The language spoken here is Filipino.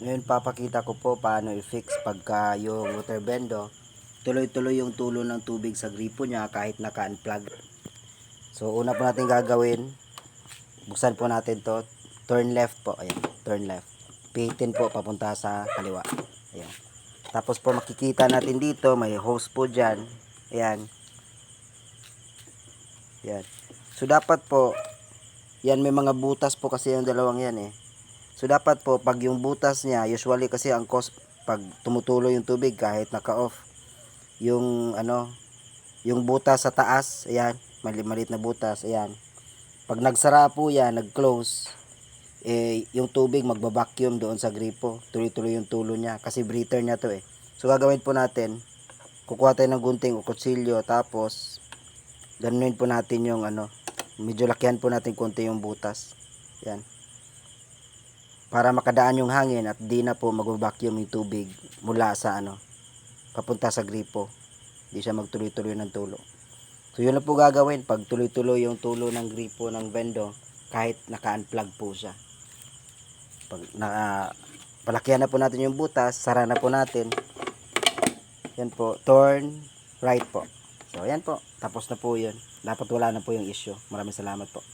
Ngayon papakita ko po paano i-fix pagka yung water bendo tuloy-tuloy yung tulo ng tubig sa gripo niya kahit naka-unplug. So una po natin gagawin, buksan po natin to, turn left po, ayan, turn left. Pihitin po papunta sa kaliwa. Ayan. Tapos po makikita natin dito may hose po diyan. Ayan. Ayan. So dapat po yan may mga butas po kasi yung dalawang yan eh. So dapat po pag yung butas niya, usually kasi ang cause pag tumutulo yung tubig kahit naka-off, yung ano, yung butas sa taas, ayan, maliit na butas, ayan. Pag nagsara po yan, nag-close, yung tubig magba-vacuum doon sa gripo. Tuloy-tuloy yung tulo niya kasi breather niya to eh. So gagawin po natin, kukuha tayo ng gunting o kutsilyo tapos ganunin po natin yung ano, medyo lakihan po natin konti yung butas. Yan. Para makadaan yung hangin at di na po mag-vacuum yung tubig mula sa ano, papunta sa gripo. Di siya magtuloy-tuloy ng tulo. So yun na po gagawin pag tuloy-tuloy yung tulo ng gripo ng bendo kahit naka-unplug po siya. Pag palakihan na po natin yung butas, sara na po natin. Yan po, turn right po. So yan po, tapos na po yun. Dapat wala na po yung issue. Maraming salamat po.